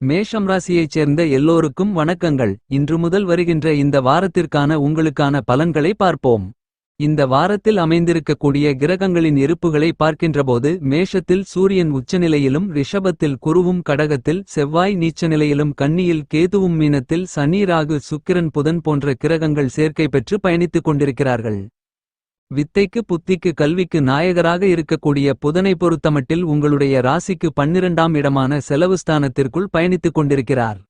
மேஷம் ராசியைச் சேர்ந்த எல்லோருக்கும் வணக்கங்கள். இன்று முதல் வருகின்ற இந்த வாரத்திற்கான உங்களுக்கான பலன்களை பார்ப்போம். இந்த வாரத்தில் அமைந்திருக்கக்கூடிய கிரகங்களின் இருப்புகளை பார்க்கின்றபோது மேஷத்தில் சூரியன் உச்சநிலையிலும் ரிஷபத்தில் குருவும் கடகத்தில் செவ்வாய் நீச்சநிலையிலும் கன்னியில் கேதுவும் மீனத்தில் சனி ராகு சுக்கிரன் புதன் போன்ற கிரகங்கள் சேர்க்கை பெற்று பயணித்துக் கொண்டிருக்கிறார்கள். வித்தைக்கு புத்திக்கு கல்விக்கு நாயகராக இருக்கக்கூடிய புதனை பொறுத்தமட்டில் உங்களுடைய ராசிக்கு 12ஆம் இடமான செலவுஸ்தானத்திற்குள் பயணித்துக் கொண்டிருக்கிறார்.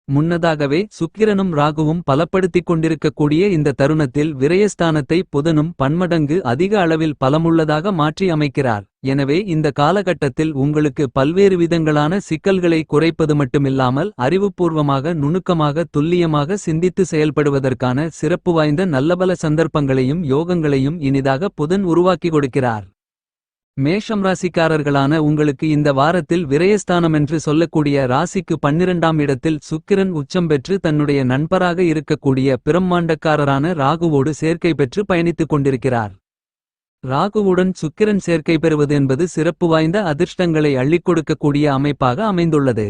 முன்னதாகவே சுக்கிரனும் ராகுவும் பலப்படுத்திக் கொண்டிருக்கக்கூடிய இந்த தருணத்தில் விரயஸ்தானத்தை புதனும் பன்மடங்கு அதிக அளவில் பலமுள்ளதாக மாற்றி அமைக்கிறார். எனவே இந்த காலகட்டத்தில் உங்களுக்கு பல்வேறு விதங்களான சிக்கல்களை குறைப்பது மட்டுமில்லாமல் அறிவுபூர்வமாக நுணுக்கமாக துல்லியமாக சிந்தித்து செயல்படுவதற்கான சிறப்பு வாய்ந்த நல்லபல சந்தர்ப்பங்களையும் யோகங்களையும் இனிதாக புதன் உருவாக்கி கொடுக்கிறார். மேஷம் ராசிக்காரர்களான உங்களுக்கு இந்த வாரத்தில் விரயஸ்தானமென்று சொல்லக்கூடிய ராசிக்கு 12ஆம் இடத்தில் சுக்கிரன் உச்சம் பெற்று தன்னுடைய நண்பராக இருக்கக்கூடிய பிரம்மாண்டக்காரரான ராகுவோடு சேர்க்கை பெற்று பயணித்துக் கொண்டிருக்கிறார். ராகுவுடன் சுக்கிரன் சேர்க்கை பெறுவது என்பது சிறப்பு வாய்ந்த அதிர்ஷ்டங்களை அள்ளிக் கொடுக்கக்கூடிய அமைப்பாக அமைந்துள்ளது.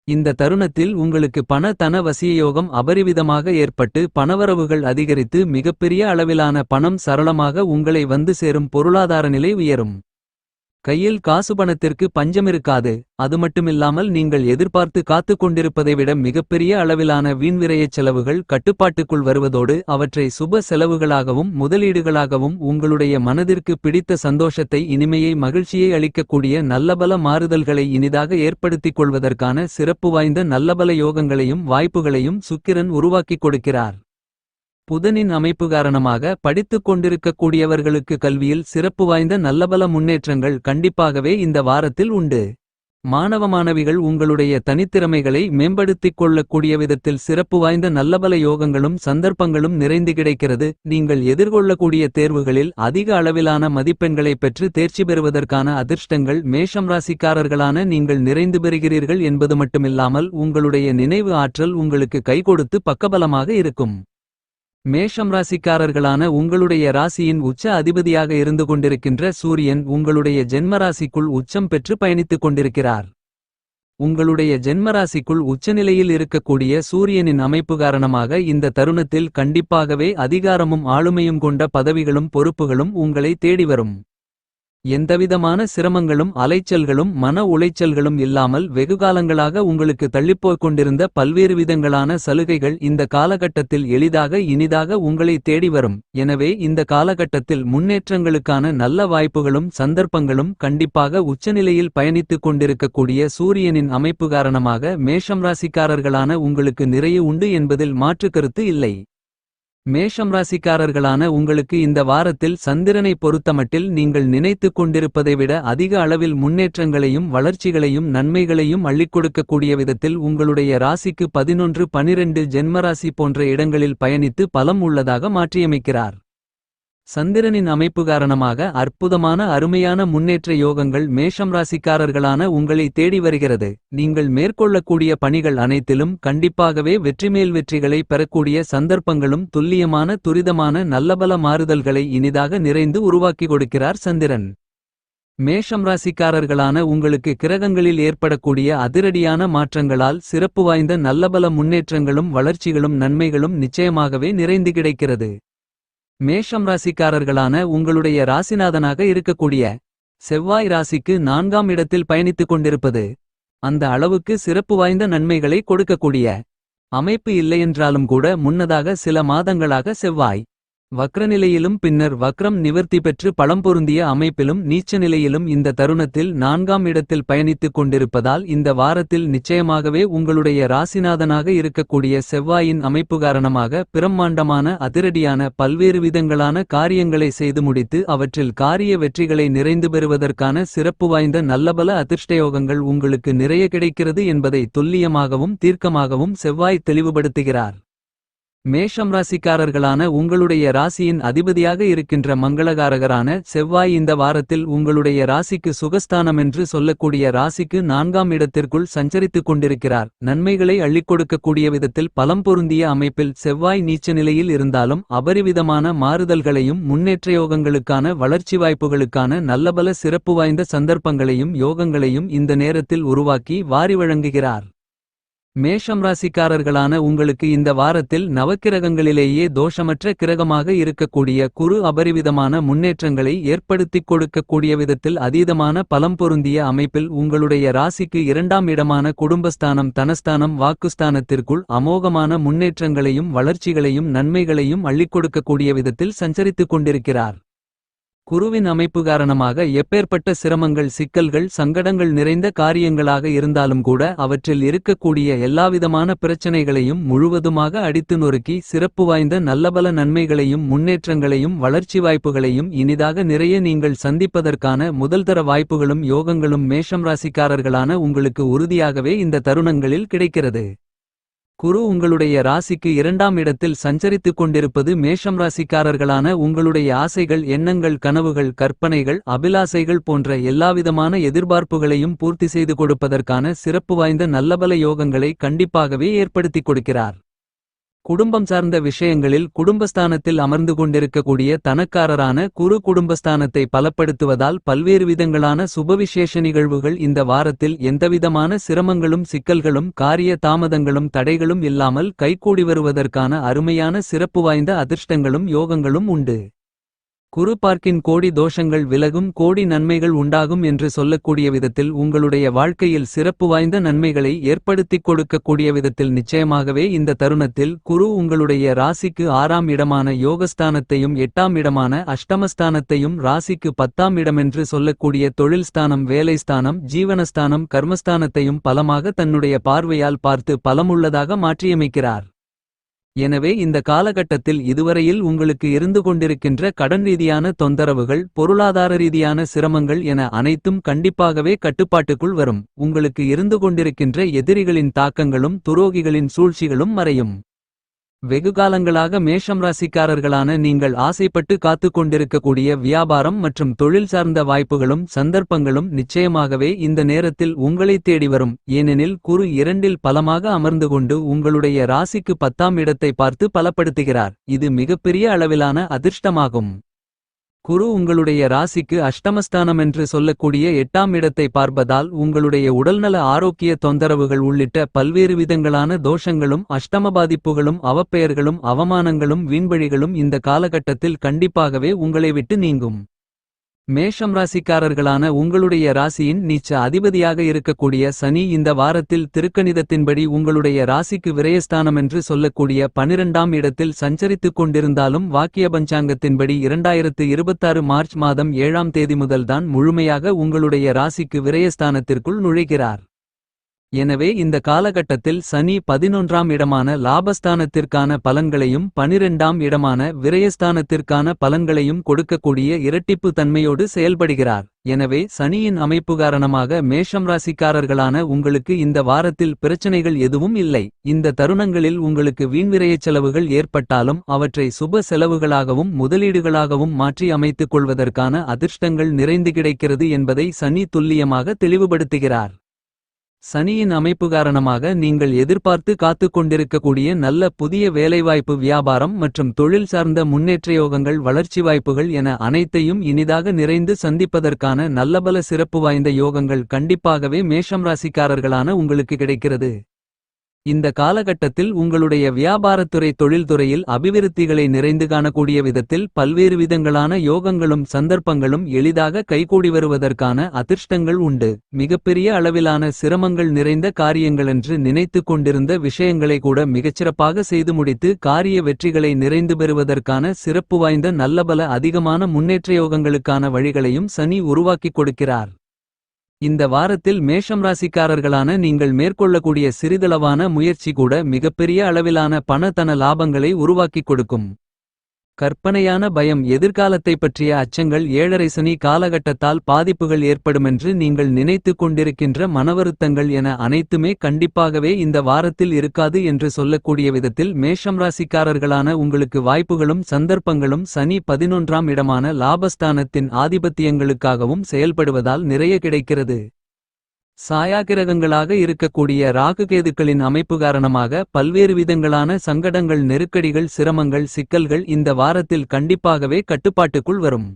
இந்த தருணத்தில் உங்களுக்கு பண தன வசியயோகம் அபரிவிதமாக ஏற்பட்டு பணவரவுகள் அதிகரித்து மிகப்பெரிய அளவிலான பணம் சரளமாக உங்களை வந்து சேரும் பொருளாதார நிலை உயரும். கையில் காசு பணத்திற்கு பஞ்சமிருக்காது. அதுமட்டுமில்லாமல் நீங்கள் எதிர்பார்த்து காத்துக் கொண்டிருப்பதை விட மிகப்பெரிய அளவிலான வீண்விரயச் செலவுகள் கட்டுப்பாட்டுக்குள் வருவதோடு அவற்றை சுப செலவுகளாகவும் முதலீடுகளாகவும் உங்களுடைய மனதிற்கு பிடித்த சந்தோஷத்தை இனிமையை மகிழ்ச்சியை அளிக்கக்கூடிய நல்லபல மாறுதல்களை இனிதாக ஏற்படுத்திக் கொள்வதற்கான சிறப்பு வாய்ந்த நல்லபல யோகங்களையும் வாய்ப்புகளையும் சுக்கிரன் உருவாக்கிக் கொடுக்கிறார். புதனின் அமைப்பு காரணமாக படித்துக் கொண்டிருக்கக்கூடியவர்களுக்கு கல்வியில் சிறப்பு வாய்ந்த நல்லபல முன்னேற்றங்கள் கண்டிப்பாகவே இந்த வாரத்தில் உண்டு. மாணவ மாணவிகள் உங்களுடைய தனித்திறமைகளை மேம்படுத்திக் கொள்ளக்கூடிய விதத்தில் சிறப்பு வாய்ந்த நல்லபல யோகங்களும் சந்தர்ப்பங்களும் நிறைந்து கிடைக்கிறது. நீங்கள் எதிர்கொள்ளக்கூடிய தேர்வுகளில் அதிக அளவிலான மதிப்பெண்களை பெற்று தேர்ச்சி பெறுவதற்கான அதிர்ஷ்டங்கள் மேஷம் ராசிக்காரர்களான நீங்கள் நிறைந்து பெறுகிறீர்கள் என்பது மட்டுமில்லாமல் உங்களுடைய நினைவு ஆற்றல் உங்களுக்கு கைகொடுத்து பக்கபலமாக இருக்கும். மேஷம் ராசிக்காரர்களான உங்களுடைய ராசியின் உச்ச அதிபதியாக இருந்து கொண்டிருக்கின்ற சூரியன் உங்களுடைய ஜென்மராசிக்குள் உச்சம் பெற்று பயணித்துக் கொண்டிருக்கிறார். உங்களுடைய ஜென்மராசிக்குள் உச்சநிலையில் இருக்கக்கூடிய சூரியனின் அமைப்பு காரணமாக இந்த தருணத்தில் கண்டிப்பாகவே அதிகாரமும் ஆளுமையும் கொண்ட பதவிகளும் பொறுப்புகளும் உங்களை தேடிவரும். எந்தவிதமான சிரமங்களும் அலைச்சல்களும் மன உளைச்சல்களும் இல்லாமல் வெகுகாலங்களாக உங்களுக்கு தள்ளிப்போய்க் கொண்டிருந்த பல்வேறு விதங்களான சலுகைகள் இந்த காலகட்டத்தில் எளிதாக இனிதாக உங்களை தேடி வரும். எனவே இந்த காலகட்டத்தில் முன்னேற்றங்களுக்கான நல்ல வாய்ப்புகளும் சந்தர்ப்பங்களும் கண்டிப்பாக உச்சநிலையில் பயணித்துக் கொண்டிருக்கக்கூடிய சூரியனின் அமைப்பு காரணமாக மேஷம் ராசிக்காரர்களான உங்களுக்கு நிறைய உண்டு என்பதில் மாற்று கருத்து இல்லை. மேஷம் ராசிக்காரர்களான உங்களுக்கு இந்த வாரத்தில் சந்திரனை பொறுத்தமட்டில் நீங்கள் நினைத்துக் கொண்டிருப்பதை விட அதிக அளவில் முன்னேற்றங்களையும் வளர்ச்சிகளையும் நன்மைகளையும் அள்ளிக் கொடுக்கக்கூடிய விதத்தில் உங்களுடைய ராசிக்கு 11 12 ஜென்மராசி போன்ற இடங்களில் பயணித்து பலம் உள்ளதாக மாற்றியமைக்கிறார். சந்திரனின் அமைப்பு காரணமாக அற்புதமான அருமையான முன்னேற்ற யோகங்கள் மேஷம் ராசிக்காரர்களான உங்களை தேடி வருகிறது. நீங்கள் மேற்கொள்ளக்கூடிய பணிகள் அனைத்திலும் கண்டிப்பாகவே வெற்றிமேல் வெற்றிகளை பெறக்கூடிய சந்தர்ப்பங்களும் துல்லியமான துரிதமான நல்லபல மாறுதல்களை இனிதாக நிறைந்து உருவாக்கி கொடுக்கிறார் சந்திரன். மேஷம் ராசிக்காரர்களான உங்களுக்கு கிரகங்களில் ஏற்படக்கூடிய அதிரடியான மாற்றங்களால் சிறப்பு வாய்ந்த நல்லபல முன்னேற்றங்களும் வளர்ச்சிகளும் நன்மைகளும் நிச்சயமாகவே நிறைந்து கிடைக்கிறது. மேஷம் ராசிக்காரர்களான உங்களுடைய ராசிநாதனாக இருக்கக்கூடிய செவ்வாய் ராசிக்கு 4ஆம் இடத்தில் பயணித்துக் கொண்டிருப்பது அந்த அளவுக்கு சிறப்பு வாய்ந்த நன்மைகளை கொடுக்கக்கூடிய அமைப்பு இல்லையென்றாலும் கூட முன்னதாக சில மாதங்களாக செவ்வாய் வக்ரநிலையிலும் பின்னர் வக்ரம் நிவர்த்தி பெற்று பலம் பொருந்திய அமைப்பிலும் நீச்சநிலையிலும் இந்த தருணத்தில் 4ஆம் இடத்தில் பயணித்துக் கொண்டிருப்பதால் இந்த வாரத்தில் நிச்சயமாகவே உங்களுடைய ராசிநாதனாக இருக்கக்கூடிய செவ்வாயின் அமைப்பு காரணமாக பிரம்மாண்டமான அதிரடியான பல்வேறு விதங்களான காரியங்களை செய்து முடித்து அவற்றில் காரிய வெற்றிகளை நிறைந்து பெறுவதற்கான சிறப்பு வாய்ந்த நல்லபல அதிர்ஷ்டயோகங்கள் உங்களுக்கு நிறைய கிடைக்கிறது என்பதை துல்லியமாகவும் தீர்க்கமாகவும் செவ்வாய் தெளிவுபடுத்துகிறார். மேஷம் ராசிக்காரர்களான உங்களுடைய ராசியின் அதிபதியாக இருக்கின்ற மங்களகாரகரான செவ்வாய் இந்த வாரத்தில் உங்களுடைய ராசிக்கு சுகஸ்தானம் என்று சொல்லக்கூடிய ராசிக்கு 4ஆம் இடத்திற்குள் சஞ்சரித்துக் கொண்டிருக்கிறார். நன்மைகளை அள்ளிக் கொடுக்கக்கூடிய விதத்தில் பலம் பொருந்திய அமைப்பில் செவ்வாய் நீச்ச நிலையில் இருந்தாலும் அபரிவிதமான மாறுதல்களையும் முன்னேற்றயோகங்களுக்கான வளர்ச்சி வாய்ப்புகளுக்கான நல்லபல சிறப்பு வாய்ந்த சந்தர்ப்பங்களையும் யோகங்களையும் இந்த நேரத்தில் உருவாக்கி வாரி வழங்குகிறார். மேஷம் ராசிக்காரர்களான உங்களுக்கு இந்த வாரத்தில் நவக்கிரகங்களிலேயே தோஷமற்ற கிரகமாக இருக்கக்கூடிய குரு அபரிவிதமான முன்னேற்றங்களை ஏற்படுத்திக் கொடுக்கக்கூடிய விதத்தில் அதீதமான பலம் பொருந்திய அமைப்பில் உங்களுடைய ராசிக்கு இரண்டாம் இடமான குடும்பஸ்தானம் தனஸ்தானம் வாக்குஸ்தானத்திற்குள் அமோகமான முன்னேற்றங்களையும் வளர்ச்சிகளையும் நன்மைகளையும் அள்ளிக் கொடுக்கக்கூடிய விதத்தில் சஞ்சரித்துக் கொண்டிருக்கிறார். குருவின் அமைப்பு காரணமாக எப்பேற்பட்ட சிரமங்கள் சிக்கல்கள் சங்கடங்கள் நிறைந்த காரியங்களாக இருந்தாலும் கூட அவற்றில் இருக்கக்கூடிய எல்லாவிதமான பிரச்சனைகளையும் முழுவதுமாக அடித்து நொறுக்கி சிறப்பு வாய்ந்த நல்லபல நன்மைகளையும் முன்னேற்றங்களையும் வளர்ச்சி வாய்ப்புகளையும் இனிதாக நிறைய நீங்கள் சந்திப்பதற்கான முதல்தர வாய்ப்புகளும் யோகங்களும் மேஷம் ராசிக்காரர்களான உங்களுக்கு உறுதியாகவே இந்த தருணங்களில் கிடைக்கிறது. குரு உங்களுடைய ராசிக்கு இரண்டாம் இடத்தில் சஞ்சரித்துக் கொண்டிருப்பது மேஷம் ராசிக்காரர்களான உங்களுடைய ஆசைகள் எண்ணங்கள் கனவுகள் கற்பனைகள் அபிலாசைகள் போன்ற எல்லாவிதமான எதிர்பார்ப்புகளையும் பூர்த்தி செய்து கொடுப்பதற்கான சிறப்பு வாய்ந்த நல்லபல யோகங்களை கண்டிப்பாகவே ஏற்படுத்திக் கொடுக்கிறார். குடும்பம் சார்ந்த விஷயங்களில் குடும்பஸ்தானத்தில் அமர்ந்து கொண்டிருக்கக்கூடிய தனக்காரரான குரு குடும்பஸ்தானத்தை பலப்படுத்துவதால் பல்வேறு விதங்களான சுபவிசேஷ நிகழ்வுகள் இந்த வாரத்தில் எந்தவிதமான சிரமங்களும் சிக்கல்களும் காரிய தாமதங்களும் தடைகளும் இல்லாமல் கைகூடி வருவதற்கான அருமையான சிறப்பு வாய்ந்த அதிர்ஷ்டங்களும் யோகங்களும் உண்டு. குரு பார்க்கின் கோடி தோஷங்கள் விலகும் கோடி நன்மைகள் உண்டாகும் என்று சொல்லக்கூடிய விதத்தில் உங்களுடைய வாழ்க்கையில் சிறப்பு வாய்ந்த நன்மைகளை ஏற்படுத்திக் கொடுக்கக்கூடிய விதத்தில் நிச்சயமாகவே இந்த தருணத்தில் குரு உங்களுடைய ராசிக்கு 6ஆம் இடமான யோகஸ்தானத்தையும் 8ஆம் இடமான அஷ்டமஸ்தானத்தையும் ராசிக்கு 10ஆம் இடமென்று சொல்லக்கூடிய தொழில் ஸ்தானம் வேலை ஸ்தானம் ஜீவனஸ்தானம் கர்மஸ்தானத்தையும் பலமாக தன்னுடைய பார்வையால் பார்த்து பலமுள்ளதாக மாற்றியமைக்கிறார். எனவே இந்த காலகட்டத்தில் இதுவரையில் உங்களுக்கு இருந்து கொண்டிருக்கின்ற கடன் ரீதியான தொந்தரவுகள் பொருளாதார ரீதியான சிரமங்கள் என அனைத்தும் கண்டிப்பாகவே கட்டுப்பாட்டுக்குள் வரும். உங்களுக்கு இருந்து கொண்டிருக்கின்ற எதிரிகளின் தாக்கங்களும் துரோகிகளின் சூழ்ச்சிகளும் மறையும். வெகுகாலங்களாக மேஷம் ராசிக்காரர்களான நீங்கள் ஆசைப்பட்டு காத்து கொண்டிருக்கக்கூடிய வியாபாரம் மற்றும் தொழில் சார்ந்த வாய்ப்புகளும் சந்தர்ப்பங்களும் நிச்சயமாகவே இந்த நேரத்தில் உங்களை தேடி வரும். ஏனெனில் குரு 2இல் பலமாக அமர்ந்து கொண்டு உங்களுடைய ராசிக்கு 10ஆம் இடத்தை பார்த்து பலப்படுத்துகிறார். இது மிகப்பெரிய அளவிலான அதிர்ஷ்டமாகும். குரு உங்களுடைய ராசிக்கு அஷ்டமஸ்தானம் என்று சொல்லக்கூடிய 8ஆம் இடத்தை பார்ப்பதால் உங்களுடைய உடல்நல ஆரோக்கிய தொந்தரவுகள் உள்ளிட்ட பல்வேறு விதங்களான தோஷங்களும் அஷ்டம பாதிப்புகளும் அவப்பெயர்களும் அவமானங்களும் வீண்வழிகளும் இந்த காலகட்டத்தில் கண்டிப்பாகவே உங்களை விட்டு நீங்கும். மேஷம் ராசிக்காரர்களான உங்களுடைய ராசியின் நீச்ச அதிபதியாக இருக்கக்கூடிய சனி இந்த வாரத்தில் திருக்கணிதத்தின்படி உங்களுடைய ராசிக்கு விரயஸ்தானமென்று சொல்லக்கூடிய 12ஆம் இடத்தில் சஞ்சரித்துக் கொண்டிருந்தாலும் வாக்கிய பஞ்சாங்கத்தின்படி 2026 மார்ச் மாதம் 7ஆம் தேதி முதல்தான் முழுமையாக உங்களுடைய ராசிக்கு விரயஸ்தானத்திற்குள் நுழைகிறார். எனவே இந்த காலகட்டத்தில் சனி 11ஆம் இடமான லாபஸ்தானத்திற்கான பலன்களையும் 12ஆம் இடமான விரயஸ்தானத்திற்கான பலன்களையும் கொடுக்கக்கூடிய இரட்டிப்பு தன்மையோடு செயல்படுகிறார். எனவே சனியின் அமைப்பு காரணமாக மேஷம் ராசிக்காரர்களான உங்களுக்கு இந்த வாரத்தில் பிரச்சனைகள் எதுவும் இல்லை. இந்த தருணங்களில் உங்களுக்கு வீண்விரயச் செலவுகள் ஏற்பட்டாலும் அவற்றை சுப செலவுகளாகவும் முதலீடுகளாகவும் மாற்றி அமைத்துக் கொள்வதற்கான அதிர்ஷ்டங்கள் நிறைந்து கிடைக்கிறது என்பதை சனி துல்லியமாக தெளிவுபடுத்துகிறார். சனியின் அமைப்பு காரணமாக நீங்கள் எதிர்பார்த்து காத்துக் கொண்டிருக்கக்கூடிய நல்ல புதிய வேலைவாய்ப்பு வியாபாரம் மற்றும் தொழில் சார்ந்த முன்னேற்ற யோகங்கள் வளர்ச்சி வாய்ப்புகள் என அனைத்தையும் இனிதாக நிறைந்து சந்திப்பதற்கான நல்லபல சிறப்பு வாய்ந்த யோகங்கள் கண்டிப்பாகவே மேஷம் ராசிக்காரர்களான உங்களுக்கு கிடைக்கிறது. இந்த காலகட்டத்தில் உங்களுடைய வியாபாரத்துறை தொழில்துறையில் அபிவிருத்திகளை நிறைந்து காணக்கூடிய விதத்தில் பல்வேறு விதங்களான யோகங்களும் சந்தர்ப்பங்களும் எளிதாக கைகூடி வருவதற்கான அதிர்ஷ்டங்கள் உண்டு. மிகப்பெரிய அளவிலான சிரமங்கள் நிறைந்த காரியங்களென்று நினைத்து கொண்டிருந்த விஷயங்களை கூட மிகச்சிறப்பாக செய்து முடித்து காரிய வெற்றிகளை நிறைந்து பெறுவதற்கான சிறப்பு வாய்ந்த நல்லபல அதிகமான முன்னேற்ற யோகங்களுக்கான வழிகளையும் சனி உருவாக்கிக் கொடுக்கிறார். இந்த வாரத்தில் மேஷம் ராசிக்காரர்களான நீங்கள் மேற்கொள்ளக்கூடிய சிறிதளவான முயற்சி கூட மிகப்பெரிய அளவிலான பண லாபங்களை உருவாக்கிக் கொடுக்கும். கற்பனையான பயம் எதிர்காலத்தை பற்றிய அச்சங்கள் 7.5 சனி காலகட்டத்தால் பாதிப்புகள் ஏற்படுமென்று நீங்கள் நினைத்து கொண்டிருக்கின்ற மனவருத்தங்கள் என அனைத்துமே கண்டிப்பாகவே இந்த வாரத்தில் இருக்காது என்று சொல்லக்கூடிய விதத்தில் மேஷம் ராசிக்காரர்களான உங்களுக்கு வாய்ப்புகளும் சந்தர்ப்பங்களும் சனி 11ஆம் இடமான லாபஸ்தானத்தின் ஆதிபத்தியங்களுக்காகவும் செயல்படுவதால் நிறைய கிடைக்கிறது. சாயாகிரகங்களாக இருக்கக்கூடிய ராகுகேதுக்களின் அமைப்பு காரணமாக பல்வேறு விதங்களான சங்கடங்கள் நெருக்கடிகள் சிரமங்கள் சிக்கல்கள் இந்த வாரத்தில் கண்டிப்பாகவே கட்டுப்பாட்டுக்குள் வரும்.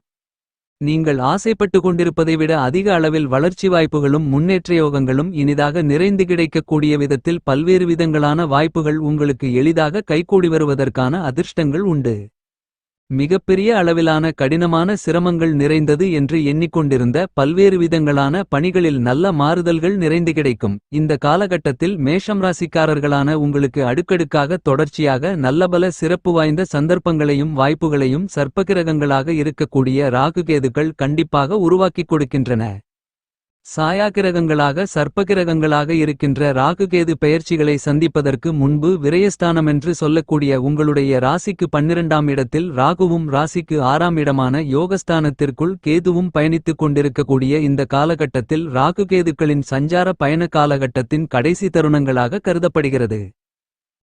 நீங்கள் ஆசைப்பட்டு கொண்டிருப்பதை விட அதிக அளவில் வளர்ச்சி வாய்ப்புகளும் முன்னேற்ற யோகங்களும் இனிதாக நிறைந்து கிடைக்கக்கூடிய விதத்தில் பல்வேறு விதங்களான வாய்ப்புகள் உங்களுக்கு எளிதாக கைகூடி வருவதற்கான அதிர்ஷ்டங்கள் உண்டு. மிகப்பெரிய அளவிலான கடினமான சிரமங்கள் நிறைந்தது என்று எண்ணிக்கொண்டிருந்த பல்வேறு விதங்களான பணிகளில் நல்ல மாறுதல்கள் நிறைந்து கிடைக்கும். இந்த காலகட்டத்தில் மேஷம் ராசிக்காரர்களான உங்களுக்கு அடுக்கடுக்காக தொடர்ச்சியாக நல்லபல சிறப்பு வாய்ந்த சந்தர்ப்பங்களையும் வாய்ப்புகளையும் சர்ப்பகிரகங்களாக இருக்கக்கூடிய ராகுகேதுக்கள் கண்டிப்பாக உருவாக்கிக் கொடுக்கின்றன. சாயாகிரகங்களாக சர்ப்பகிரகங்களாக இருக்கின்ற ராகுகேது பெயர்ச்சிகளை சந்திப்பதற்கு முன்பு விரயஸ்தானமென்று சொல்லக்கூடிய உங்களுடைய ராசிக்கு 12ஆம் இடத்தில் ராகுவும் ராசிக்கு 6ஆம் இடமான யோகஸ்தானத்திற்குள் கேதுவும் பயணித்துக் கொண்டிருக்கக்கூடிய இந்த காலகட்டத்தில் ராகுகேதுக்களின் சஞ்சார பயண காலகட்டத்தின் கடைசி தருணங்களாக கருதப்படுகிறது.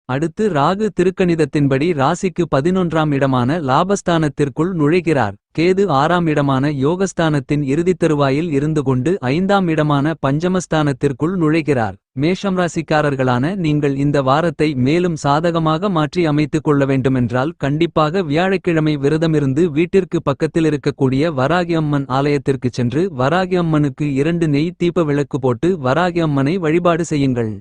அடுத்து ராகு திருக்கணிதத்தின்படி ராசிக்கு 11ஆம் இடமான லாபஸ்தானத்திற்குள் நுழைகிறார். கேது 6ஆம் இடமான யோகஸ்தானத்தின் இறுதித் தருவாயில் இருந்து கொண்டு 5ஆம் இடமான பஞ்சமஸ்தானத்திற்குள் நுழைகிறார். மேஷம் ராசிக்காரர்களான நீங்கள் இந்த வாரத்தை மேலும் சாதகமாக மாற்றி அமைத்துக் கொள்ள வேண்டுமென்றால் கண்டிப்பாக வியாழக்கிழமை விரதமிருந்து வீட்டிற்கு பக்கத்தில் இருக்கக்கூடிய வராகி அம்மன் ஆலயத்திற்குச் சென்று வராகி அம்மனுக்கு 2 நெய் தீப விளக்கு போட்டு வராகி அம்மனை வழிபாடு செய்யுங்கள்.